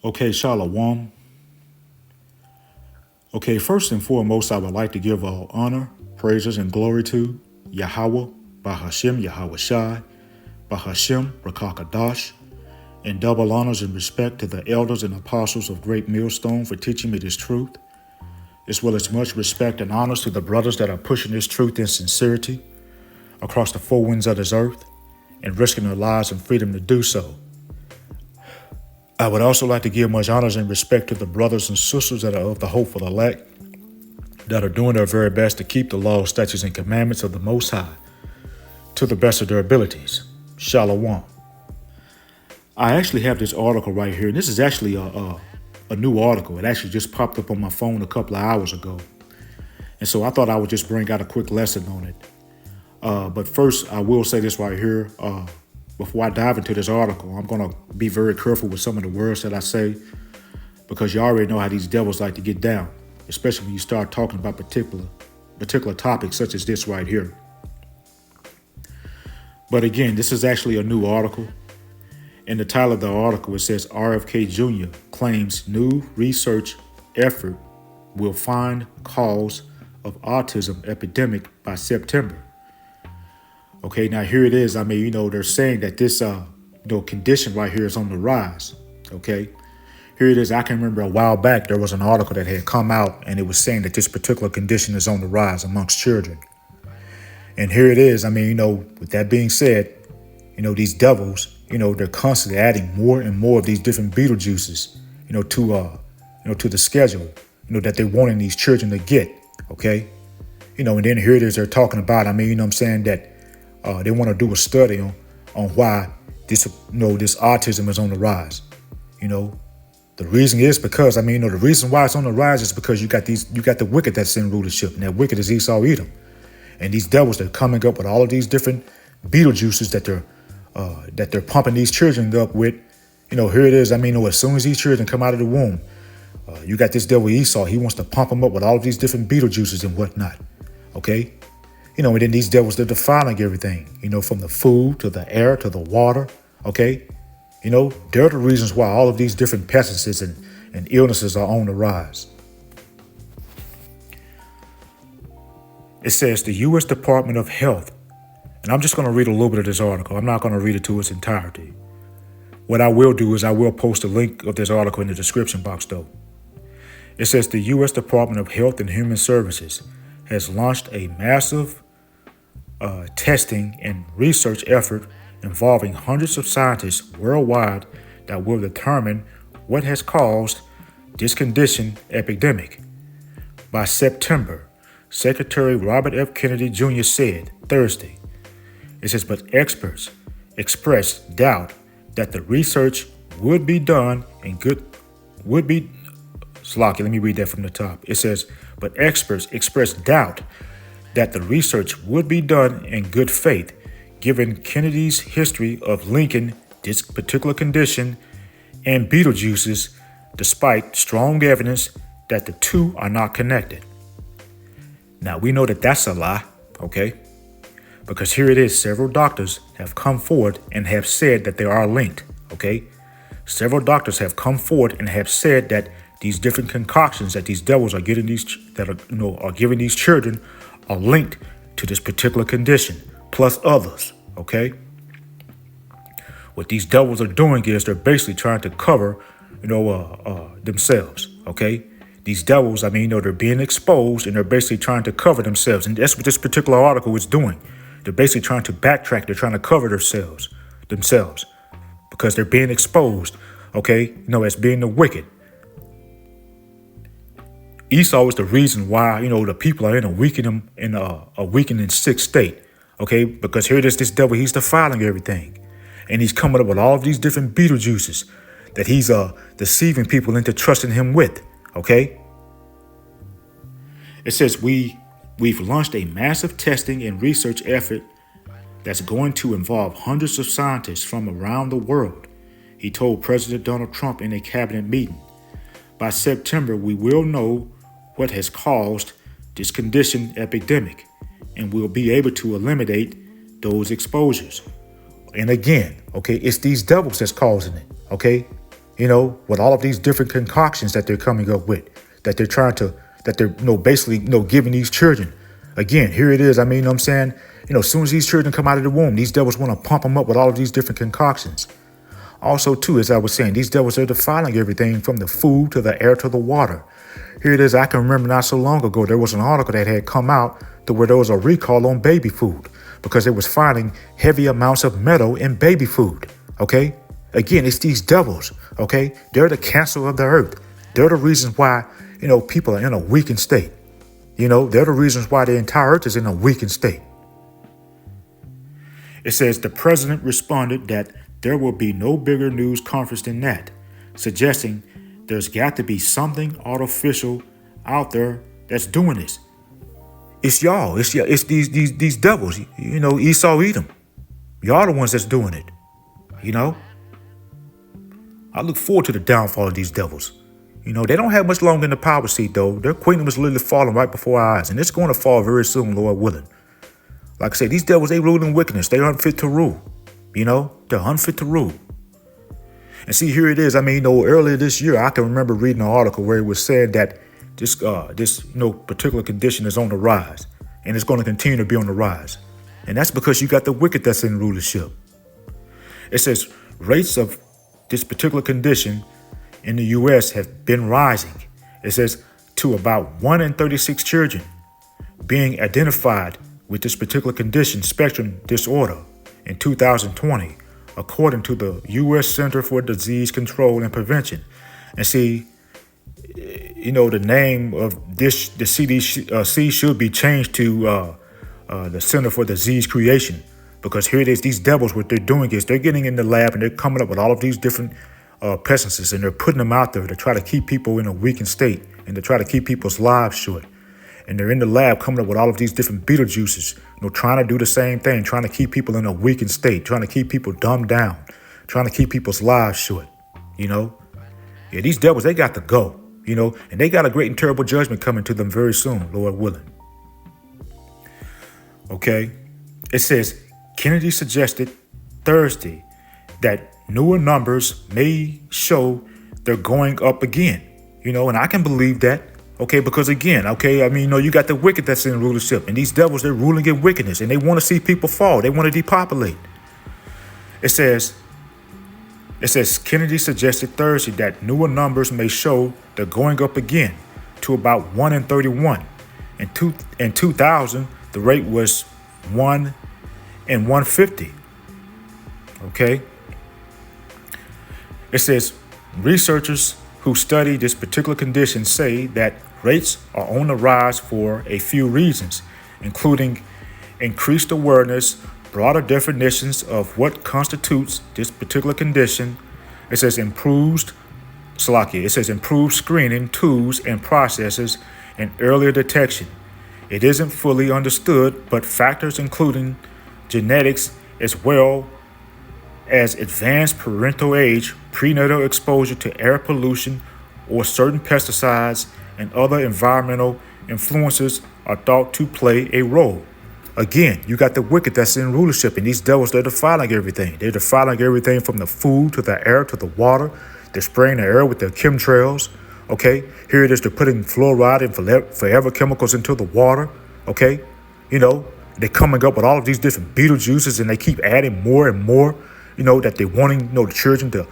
Okay, Shalom. Okay, first and foremost, I would like to give all honor, praises, and glory to Yahweh, Bahashem Yahweh Shai, Bahashem Rakakadash, and double honors and respect to the elders and apostles of Great Millstone for teaching me this truth, as well as much respect and honors to the brothers that are pushing this truth in sincerity across the four winds of this earth and risking their lives and freedom to do so. I would also like to give much honors and respect to the brothers and sisters that are of the hopeful elect, that are doing their very best to keep the laws, statutes, and commandments of the Most High to the best of their abilities. Shalom. I actually have this article right here, and this is actually a new article. It actually just popped up on my phone a couple of hours ago. And so I thought I would just bring out a quick lesson on it. But first, I will say this right here. Before I dive into this article, I'm going to be very careful with some of the words that I say, because you already know how these devils like to get down, especially when you start talking about particular topics such as this right here. But again, this is actually a new article. In the title of the article, it says RFK Jr. claims new research effort will find cause of autism epidemic by September. Okay, now here it is. I mean, they're saying that this, condition right here is on the rise. Okay, here it is. I can remember a while back, there was an article that had come out and it was saying that this particular condition is on the rise amongst children. And here it is. I mean, with that being said, these devils, they're constantly adding more and more of these different Beetlejuices, to the schedule, that they're wanting these children to get. Okay, and then here it is. They're talking about, that they want to do a study on why this autism is on the rise. The reason is because, the reason why it's on the rise is because you got the wicked that's in rulership, and that wicked is Esau Edom. And these devils, they're coming up with all of these different Beetlejuices that they're pumping these children up with. Here it is. As soon as these children come out of the womb, you got this devil Esau. He wants to pump them up with all of these different Beetlejuices and whatnot. Okay. And then these devils, they're defiling everything, from the food to the air to the water. Okay. They're the reasons why all of these different pestilences and illnesses are on the rise. It says the U.S. Department of Health, and I'm just going to read a little bit of this article. I'm not going to read it to its entirety. What I will do is I will post a link of this article in the description box, though. It says the U.S. Department of Health and Human Services has launched a massive testing and research effort involving hundreds of scientists worldwide that will determine what has caused this condition epidemic. By September, Secretary Robert F. Kennedy Jr. said Thursday. It says, but experts expressed doubt that the research would be done in good would be Slocky, let me read that from the top. It says, but experts expressed doubt that the research would be done in good faith, given Kennedy's history of linking this particular condition and Beetlejuices, despite strong evidence that the two are not connected. Now, we know that that's a lie, okay? Because here it is, several doctors have come forward and have said that they are linked, okay? Several doctors have come forward and have said that these different concoctions that these devils are getting are giving these children are linked to this particular condition, plus others, okay? What these devils are doing is they're basically trying to cover, themselves, okay? These devils, they're being exposed and they're basically trying to cover themselves. And that's what this particular article is doing. They're basically trying to backtrack. They're trying to cover themselves because they're being exposed, okay? As being the wicked. Esau is the reason why, the people are in a weakening sick state, okay? Because here it is, this devil, he's defiling everything. And he's coming up with all of these different Beetlejuices that he's deceiving people into trusting him with, okay? It says we've launched a massive testing and research effort that's going to involve hundreds of scientists from around the world, he told President Donald Trump in a cabinet meeting. By September, we will know what has caused this condition epidemic, and we'll be able to eliminate those exposures. And again, okay, it's these devils that's causing it, okay? with all of these different concoctions that they're coming up with, that they're trying to, that they're, basically, giving these children. Again, here it is. I mean, you know what I'm saying? As soon as these children come out of the womb, these devils want to pump them up with all of these different concoctions. Also, too, as I was saying, these devils are defiling everything from the food to the air to the water. Here it is. I can remember not so long ago, there was an article that had come out to where there was a recall on baby food because it was finding heavy amounts of metal in baby food. Okay. Again, it's these devils. Okay. They're the cancer of the earth. They're the reasons why, people are in a weakened state. They're the reasons why the entire earth is in a weakened state. It says the president responded that there will be no bigger news conference than that, suggesting there's got to be something artificial out there that's doing this. It's y'all. It's these devils. Esau, Edom. Y'all the ones that's doing it. I look forward to the downfall of these devils. They don't have much longer in the power seat, though. Their kingdom is literally falling right before our eyes, and it's going to fall very soon, Lord willing. Like I say, these devils, they rule in wickedness. They're unfit to rule. They're unfit to rule. And see, here it is. I mean, earlier this year, I can remember reading an article where it was said that this particular condition is on the rise, and it's going to continue to be on the rise. And that's because you got the wicked that's in rulership. It says rates of this particular condition in the U.S. have been rising. It says to about 1 in 36 children being identified with this particular condition, spectrum disorder, in 2020, according to the U.S. Center for Disease Control and Prevention. And see, the name of the CDC should be changed to the Center for Disease Creation, because here it is, these devils, what they're doing is they're getting in the lab and they're coming up with all of these different pesticides, and they're putting them out there to try to keep people in a weakened state and to try to keep people's lives short. And they're in the lab coming up with all of these different beetle juices, trying to do the same thing, trying to keep people in a weakened state, trying to keep people dumbed down, trying to keep people's lives short. Yeah, these devils, they got to go, and they got a great and terrible judgment coming to them very soon, Lord willing. Okay. It says Kennedy suggested Thursday that newer numbers may show they're going up again, and I can believe that. Okay, because again, you got the wicked that's in rulership, and these devils, they're ruling in wickedness, and they want to see people fall. They want to depopulate. It says Kennedy suggested Thursday that newer numbers may show they're going up again to about 1 in 31. In 2000, the rate was 1 in 150. Okay. It says researchers who study this particular condition say that rates are on the rise for a few reasons, including increased awareness, broader definitions of what constitutes this particular condition. It says improved screening tools and processes and earlier detection. It isn't fully understood, but factors including genetics as well as advanced parental age, prenatal exposure to air pollution or certain pesticides and other environmental influences are thought to play a role. Again, you got the wicked that's in rulership, and these devils, they're defiling everything. They're defiling everything from the food to the air to the water. They're spraying the air with their chemtrails. Okay, here it is. They're putting fluoride and forever chemicals into the water. Okay, they're coming up with all of these different beetle juices, and they keep adding more and more. That they're wanting the children to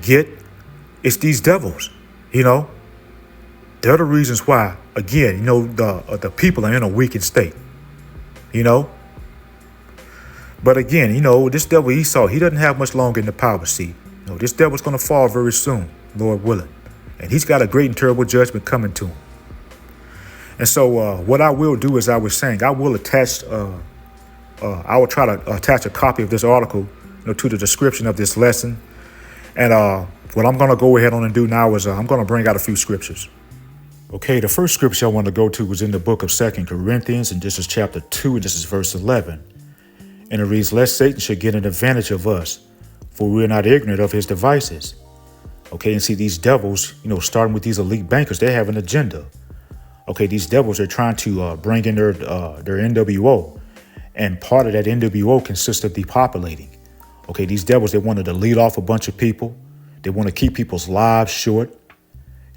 get. It's these devils. They're the reasons why. Again, the people are in a weakened state. But again, this devil Esau, he doesn't have much longer in the power seat. This devil's going to fall very soon, Lord willing. And he's got a great and terrible judgment coming to him. And so what I will do, as I was saying, I will try to attach a copy of this article to the description of this lesson. And what I'm going to go ahead on and do now is I'm going to bring out a few scriptures. Okay, the first scripture I want to go to was in the book of 2 Corinthians, and this is chapter 2, and this is verse 11. And it reads, lest Satan should get an advantage of us, for we are not ignorant of his devices. Okay, and see these devils, starting with these elite bankers, they have an agenda. Okay, these devils are trying to bring in their NWO, and part of that NWO consists of depopulating. Okay, these devils, they wanted to lead off a bunch of people. They want to keep people's lives short.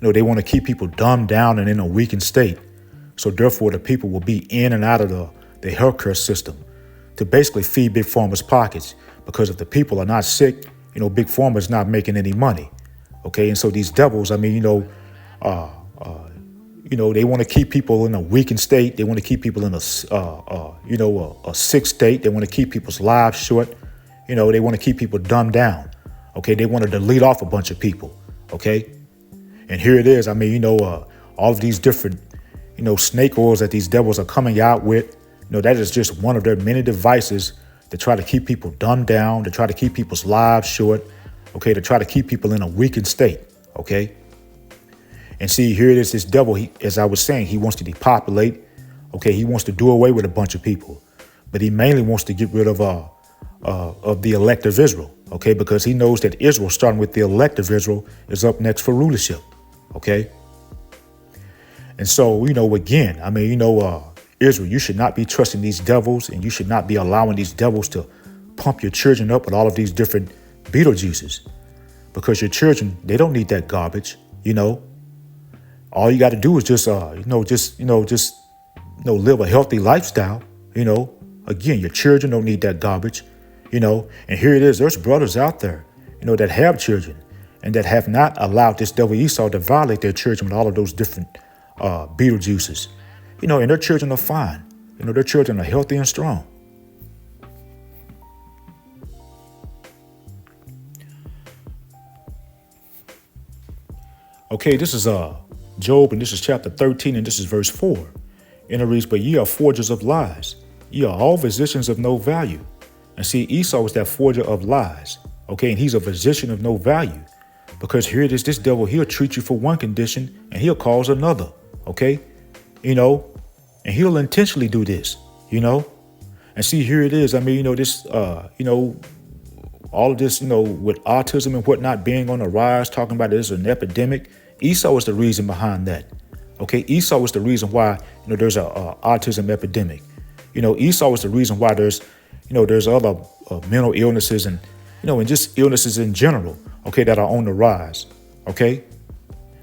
They want to keep people dumbed down and in a weakened state. So therefore, the people will be in and out of the healthcare system to basically feed Big Pharma's pockets. Because if the people are not sick, Big Pharma is not making any money. Okay, and so these devils, they want to keep people in a weakened state. They want to keep people in a sick state. They want to keep people's lives short. They want to keep people dumbed down. Okay, they want to delete off a bunch of people. Okay, and here it is. All of these different, snake oils that these devils are coming out with. That is just one of their many devices to try to keep people dumbed down, to try to keep people's lives short. Okay, to try to keep people in a weakened state. Okay. And see, here it is, this devil, as I was saying, he wants to depopulate. Okay, he wants to do away with a bunch of people. But he mainly wants to get rid of the elect of Israel. Okay, because he knows that Israel, starting with the elect of Israel, is up next for rulership. Okay. And so, again, Israel, you should not be trusting these devils, and you should not be allowing these devils to pump your children up with all of these different Beetlejuices, because your children, they don't need that garbage. All you got to do is just live a healthy lifestyle. Again, your children don't need that garbage. And here it is. There's brothers out there, that have children and that have not allowed this devil Esau to violate their children with all of those different Beetlejuices. And their children are fine. Their children are healthy and strong. Okay, this is Job, and this is chapter 13, and this is verse 4. And it reads, "But ye are forgers of lies. Ye are all physicians of no value." And see, Esau is that forger of lies. Okay, and he's a physician of no value. Because here it is, this devil, he'll treat you for one condition and he'll cause another. Okay, and he'll intentionally do this, And see, here it is. This, all of this, with autism and whatnot being on the rise, talking about this is an epidemic. Esau is the reason behind that. Okay, Esau is the reason why, there's a autism epidemic. Esau is the reason why there's other mental illnesses and just illnesses in general. Okay, that are on the rise. Okay,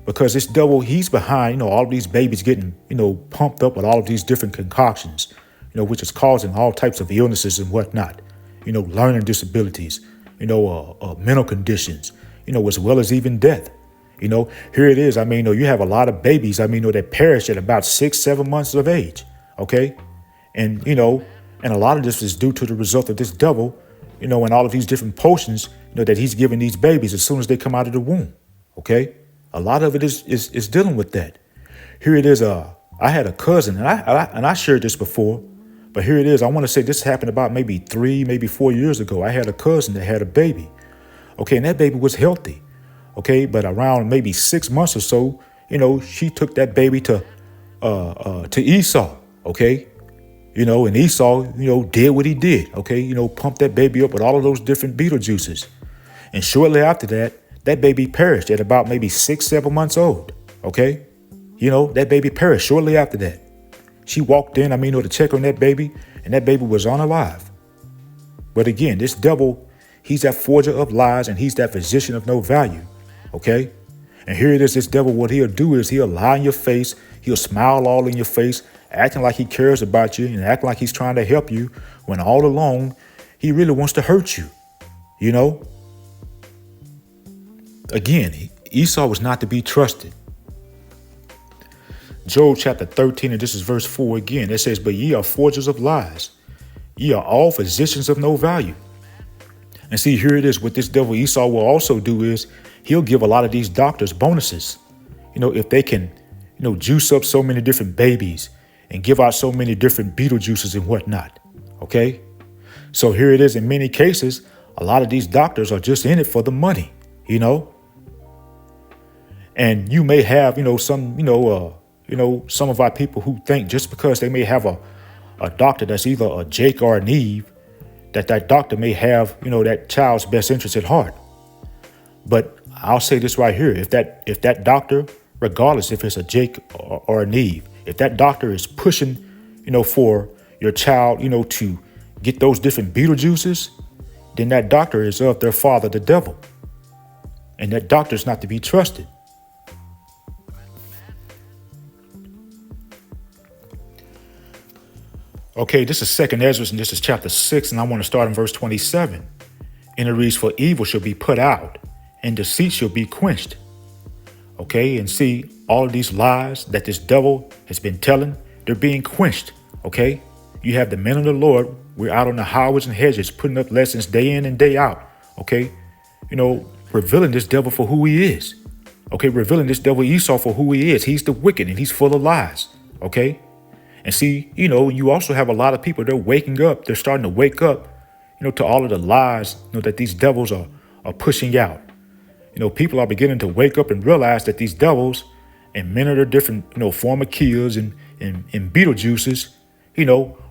because this devil, he's behind, all of these babies getting, pumped up with all of these different concoctions, which is causing all types of illnesses and whatnot. Learning disabilities, mental conditions, as well as even death. Here it is. You have a lot of babies, that perish at about 6-7 months of age. Okay. And a lot of this is due to the result of this devil, and all of these different potions, that he's giving these babies as soon as they come out of the womb. Okay. A lot of it is dealing with that. Here it is. I had a cousin, and I shared this before, but here it is. I want to say this happened about maybe 3, maybe 4 years ago. I had a cousin that had a baby. Okay. And that baby was healthy. Okay. But around maybe 6 months or so, she took that baby to Esau. Okay. And Esau, did what he did. Okay. Pumped that baby up with all of those different Beetlejuices. And shortly after that, that baby perished at about maybe 6-7 months old. Okay. That baby perished shortly after that. She walked in, to check on that baby, and that baby was unalive. But again, this devil, he's that forger of lies, and he's that physician of no value. Okay. And here it is, this devil, what he'll do is he'll lie in your face. He'll smile all in your face, acting like he cares about you and acting like he's trying to help you, when all along he really wants to hurt you. Again, Esau was not to be trusted. Job chapter 13, and this is verse 4 again. It says, "But ye are forgers of lies. Ye are all physicians of no value." And see, here it is. What this devil Esau will also do is he'll give a lot of these doctors bonuses. If they can, juice up so many different babies and give out so many different Beetlejuices and whatnot. Okay. So here it is. In many cases, a lot of these doctors are just in it for the money, And you may have, some of our people who think just because they may have a doctor that's either a Jake or an Eve, that doctor may have, that child's best interest at heart. But I'll say this right here. If that doctor, regardless if it's a Jake or an Eve, if that doctor is pushing, for your child, to get those different Beetlejuices, then that doctor is of their father, the devil. And that doctor is not to be trusted. Okay, this is Second Ezra, and this is chapter 6, and I want to start in verse 27. And it reads, "For evil shall be put out, and deceit shall be quenched." Okay, and see, all of these lies that this devil has been telling, they're being quenched. Okay, you have the men of the Lord. We're out on the highways and hedges, putting up lessons day in and day out. Okay, revealing this devil for who he is. Okay, revealing this devil Esau for who he is. He's the wicked and he's full of lies. Okay. And see, you also have a lot of people, they're waking up. They're starting to wake up, to all of the lies, that these devils are pushing out. People are beginning to wake up and realize that these devils and many of their different, pharmakeas and Beetlejuices,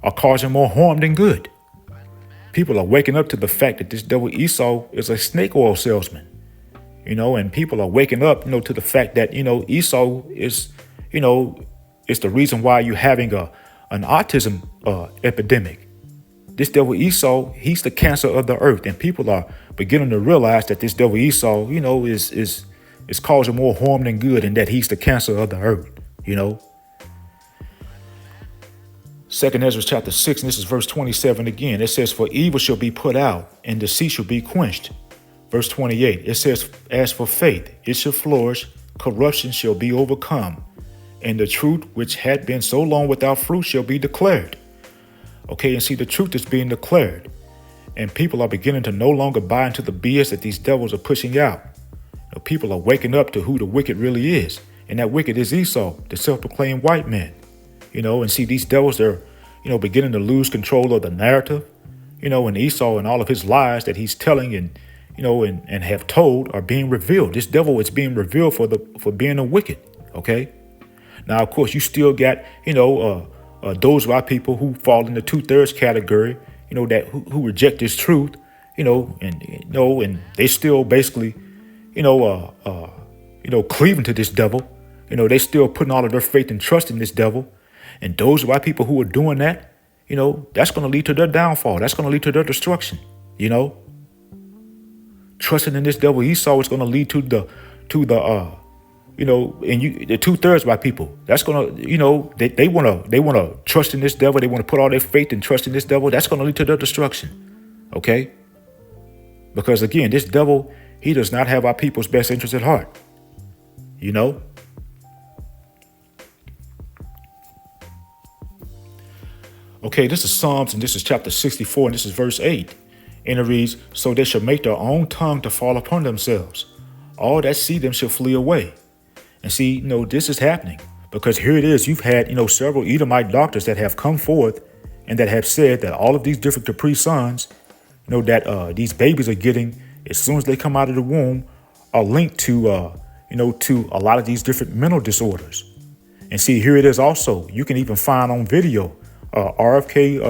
are causing more harm than good. People are waking up to the fact that this devil Esau is a snake oil salesman, and people are waking up, to the fact that, Esau is, it's the reason why you're having an autism epidemic. This devil Esau, he's the cancer of the earth, and people are beginning to realize that this devil Esau, is causing more harm than good, and that he's the cancer of the earth. Second Ezra chapter 6, and this is verse 27 again. It says, "For evil shall be put out, and deceit shall be quenched." Verse 28, it says, "As for faith, it shall flourish, corruption shall be overcome, and the truth which had been so long without fruit shall be declared." Okay, and see, the truth is being declared. And people are beginning to no longer buy into the BS that these devils are pushing out. People are waking up to who the wicked really is. And that wicked is Esau, the self-proclaimed white man. And see, these devils are, beginning to lose control of the narrative. And Esau and all of his lies that he's telling and have told are being revealed. This devil is being revealed for being a wicked. Okay. Now, of course, you still got, those white people who fall in the 2/3 category, that who reject this truth, and they still basically, cleaving to this devil. They still putting all of their faith and trust in this devil. And those white people who are doing that, that's going to lead to their downfall. That's going to lead to their destruction. Trusting in this devil Esau is going to lead to the the 2/3 by people. That's gonna, they wanna trust in this devil. They want to put all their faith and trust in this devil. That's gonna lead to their destruction. Okay? Because again, this devil, he does not have our people's best interest at heart. Okay, this is Psalms, and this is chapter 64, and this is verse 8. And it reads, "So they shall make their own tongue to fall upon themselves. All that see them shall flee away." And see, this is happening because here it is. You've had, several Edomite doctors that have come forth and that have said that all of these different Capri Suns, that these babies are getting as soon as they come out of the womb are linked to, to a lot of these different mental disorders. And see, here it is also. You can even find on video RFK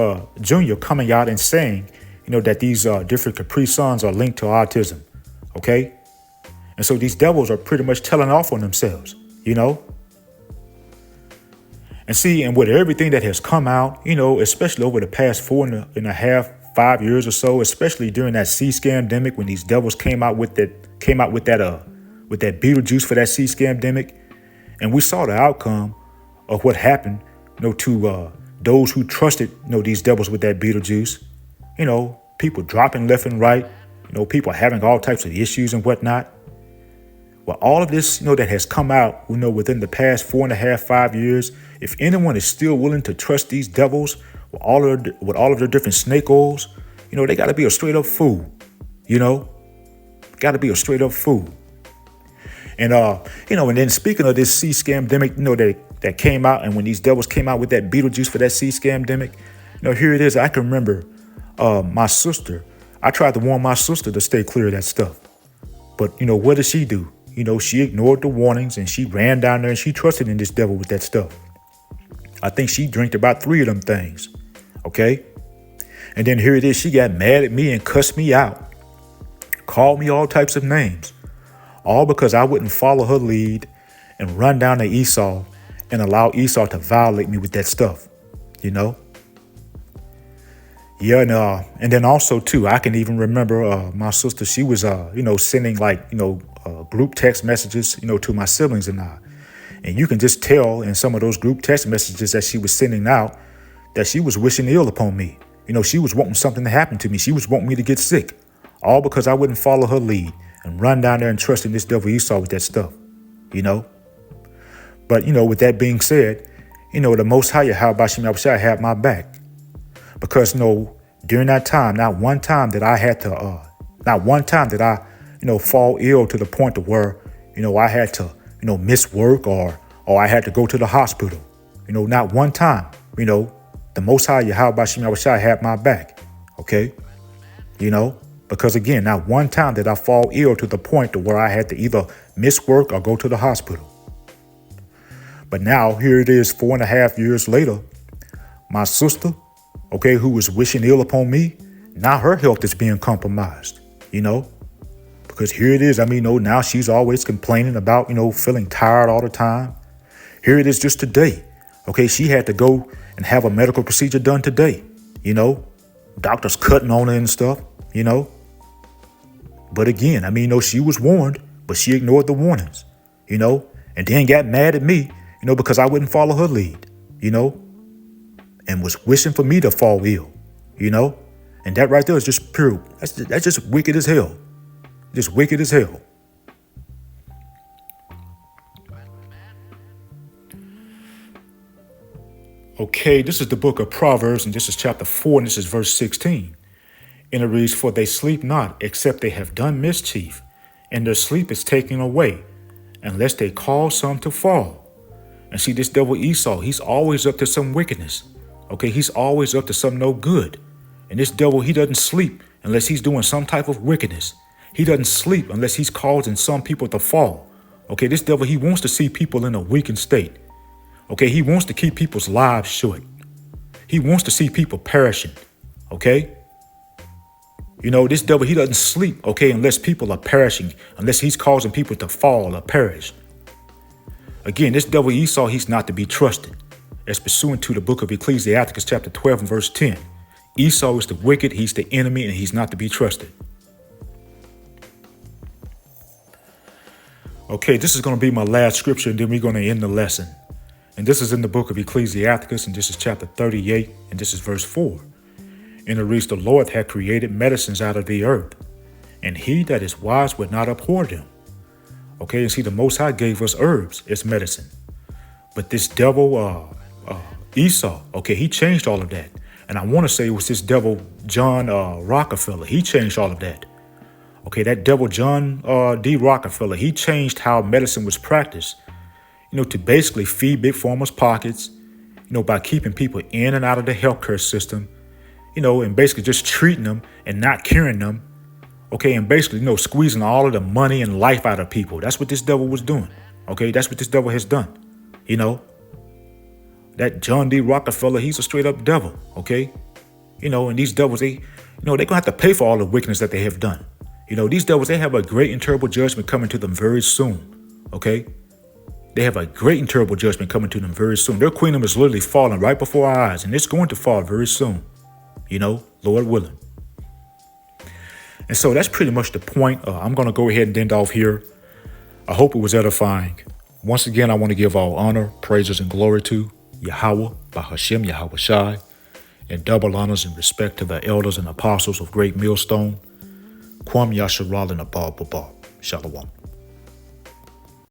Jr. coming out and saying, that these different Capri Suns are linked to autism. Okay. And so these devils are pretty much telling off on themselves, And see, and with everything that has come out, especially over the past 4.5, 5 years or so, especially during that C-scamdemic, when these devils came out with that Beetlejuice for that C-scamdemic, and we saw the outcome of what happened, to those who trusted, these devils with that Beetlejuice. People dropping left and right, people having all types of issues and whatnot. Well, all of this, that has come out, within the past 4.5, 5 years, if anyone is still willing to trust these devils with all of their different snake oils, they got to be a straight up fool, got to be a straight up fool. And, and then speaking of this C-scamdemic, that came out, and when these devils came out with that Beetlejuice for that C-scamdemic, here it is. I can remember my sister. I tried to warn my sister to stay clear of that stuff. But, what did she do? She ignored the warnings and she ran down there and she trusted in this devil with that stuff. I think she drank about 3 of them things. Okay. And then here it is. She got mad at me and cussed me out, called me all types of names, all because I wouldn't follow her lead and run down to Esau and allow Esau to violate me with that stuff. Yeah, and then also too, I can even remember my sister. She was, sending like, group text messages, to my siblings and I. And you can just tell in some of those group text messages that she was sending out that she was wishing ill upon me. She was wanting something to happen to me. She was wanting me to get sick, all because I wouldn't follow her lead and run down there and trust in this devil Esau with that stuff, But, with that being said, the Most High Yahweh Shem Yahushua had my back. Because, during that time, not one time that I fall ill to the point of where, I had to, miss work or I had to go to the hospital. Not one time, the Most High Yahweh Shem Yahushua had my back. Okay? Because again, not one time did I fall ill to the point to where I had to either miss work or go to the hospital. But now here it is 4.5 years later, my sister, who was wishing ill upon me, now her health is being compromised, because here it is. Now she's always complaining about, feeling tired all the time. Here it is just today. She had to go and have a medical procedure done today, doctors cutting on her and stuff, But again, she was warned, but she ignored the warnings, and then got mad at me, because I wouldn't follow her lead, and was wishing for me to fall ill, and that right there is just pure. That's just wicked as hell. Just wicked as hell. Okay, this is the book of Proverbs, and this is chapter 4, and this is verse 16. And it reads, "For they sleep not, except they have done mischief, and their sleep is taken away, unless they cause some to fall." And see, this devil Esau, he's always up to some wickedness. He's always up to some no good. And this devil, he doesn't sleep unless he's doing some type of wickedness. He doesn't sleep unless he's causing some people to fall. This devil, he wants to see people in a weakened state. He wants to keep people's lives short. He wants to see people perishing. This devil, he doesn't sleep, unless people are perishing, unless he's causing people to fall or perish. Again, this devil Esau, he's not to be trusted. As pursuant to the book of Ecclesiasticus chapter 12 and verse 10. Esau is the wicked, he's the enemy, and he's not to be trusted. Okay, this is going to be my last scripture, and then we're going to end the lesson. And this is in the book of Ecclesiasticus, and this is chapter 38, and this is verse 4. And it reads, "The Lord hath created medicines out of the earth, and he that is wise would not abhor them." And see, the Most High gave us herbs as medicine. But this devil, Esau, he changed all of that. And I want to say it was this devil, John Rockefeller. He changed all of that. That devil, John D. Rockefeller, he changed how medicine was practiced, to basically feed big pharma's pockets, by keeping people in and out of the healthcare system, and basically just treating them and not curing them. And basically, squeezing all of the money and life out of people. That's what this devil was doing. That's what this devil has done. That John D. Rockefeller, he's a straight up devil. And these devils, they're going to have to pay for all the wickedness that they have done. These devils, they have a great and terrible judgment coming to them very soon. They have a great and terrible judgment coming to them very soon. Their kingdom is literally falling right before our eyes, and it's going to fall very soon. Lord willing. And so that's pretty much the point. I'm going to go ahead and end off here. I hope it was edifying. Once again, I want to give all honor, praises, and glory to Yahweh, Bahashem Yahweh Shai, and double honors and respect to the elders and apostles of Great Millstone. Kwam Yasharal and Abal Babal. Shalom.